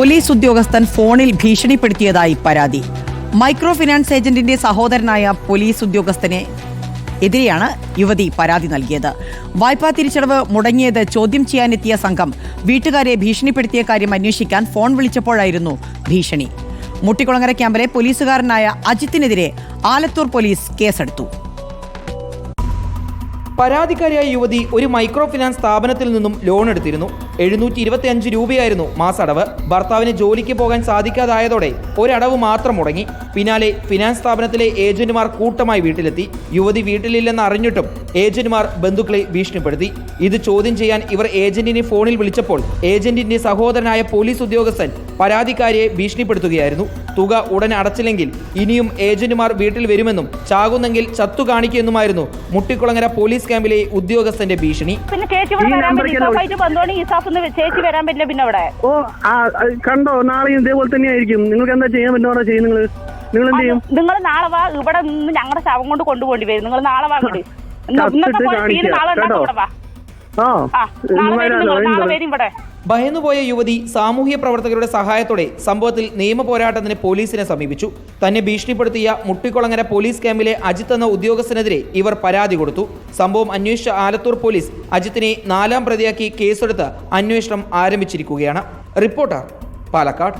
Police ഉദ്യോഗസ്ഥൻ ഫോണിൽ ഭീഷണിപ്പെടുത്തിയതായി പരാതി. മൈക്രോ ഫിനാൻസ് ഏജന്റിന്റെ സഹോദരനായ പോലീസ് ഉദ്യോഗസ്ഥനെ എതിരെയാണ് യുവതി പരാതി നൽകിയത്. വായ്പാ തിരിച്ചടവ് മുടങ്ങിയത് ചോദ്യം ചെയ്യാനെത്തിയ സംഘം വീട്ടുകാരെ ഭീഷണിപ്പെടുത്തിയ കാര്യം അന്വേഷിക്കാൻ ഫോൺ വിളിച്ചപ്പോഴായിരുന്നു ഭീഷണി. മുട്ടിക്കുളങ്ങര ക്യാമ്പിലെ പോലീസുകാരനായ അജിത്തിനെതിരെ ആലത്തൂർ പോലീസ് കേസെടുത്തു. പരാതിക്കാരിയായ യുവതി ഒരു മൈക്രോ ഫിനാൻസ് സ്ഥാപനത്തിൽ നിന്നും ലോൺ എടുത്തിരുന്നു. 725 രൂപയായിരുന്നു മാസടവ്. ഭർത്താവിന് ജോലിക്ക് പോകാൻ സാധിക്കാതായതോടെ ഒരടവ് മാത്രം മുടങ്ങി. പിന്നാലെ ഫിനാൻസ് സ്ഥാപനത്തിലെ ഏജന്റുമാർ കൂട്ടമായി വീട്ടിലെത്തി. യുവതി വീട്ടിലില്ലെന്ന് അറിഞ്ഞിട്ടും ഏജന്റുമാർ ബന്ധുക്കളെ ഭീഷണിപ്പെടുത്തി. ഇത് ചോദ്യം ചെയ്യാൻ ഇവർ ഏജന്റിനെ ഫോണിൽ വിളിച്ചപ്പോൾ ഏജന്റിന്റെ സഹോദരനായ പോലീസ് ഉദ്യോഗസ്ഥൻ പരാതിക്കാരിയെ ഭീഷണിപ്പെടുത്തുകയായിരുന്നു. തുക ഉടൻ അടച്ചില്ലെങ്കിൽ ഇനിയും ഏജന്റുമാർ വീട്ടിൽ വരുമെന്നും ചാകുന്നെങ്കിൽ ചത്തു കാണിക്കുമെന്നുമായിരുന്നു മുട്ടിക്കുളങ്ങര പോലീസ് ക്യാമ്പിലെ ഉദ്യോഗസ്ഥന്റെ ഭീഷണി. ചേച്ചി വരാൻ പറ്റില്ല. പിന്നെ അവിടെ കണ്ടോ, നാളെയും ഇതേപോലെ തന്നെ ആയിരിക്കും. നിങ്ങൾക്ക് എന്താ ചെയ്യാൻ പറ്റുന്ന ചെയ്യും? നിങ്ങൾ എന്ത് ചെയ്യും? നിങ്ങൾ നാളെ വാ, ഇവിടെ നിന്ന് ഞങ്ങളുടെ ശവം കൊണ്ട് കൊണ്ടുപോണ്ടി വരും. നിങ്ങൾ നാളെ വാ. ഭയന്നുപോയ യുവതി സാമൂഹ്യ പ്രവർത്തകരുടെ സഹായത്തോടെ സംഭവത്തിൽ നിയമ പോരാട്ടത്തിന് പോലീസിനെ സമീപിച്ചു. തന്നെ ഭീഷണിപ്പെടുത്തിയ മുട്ടിക്കുളങ്ങര പോലീസ് ക്യാമ്പിലെ അജിത്ത് എന്ന ഉദ്യോഗസ്ഥനെതിരെ ഇവർ പരാതി കൊടുത്തു. സംഭവം അന്വേഷിച്ച ആലത്തൂർ പോലീസ് അജിത്തിനെ 4ാം പ്രതിയാക്കി കേസെടുത്ത് അന്വേഷണം ആരംഭിച്ചിരിക്കുകയാണ്. റിപ്പോർട്ടർ, പാലക്കാട്.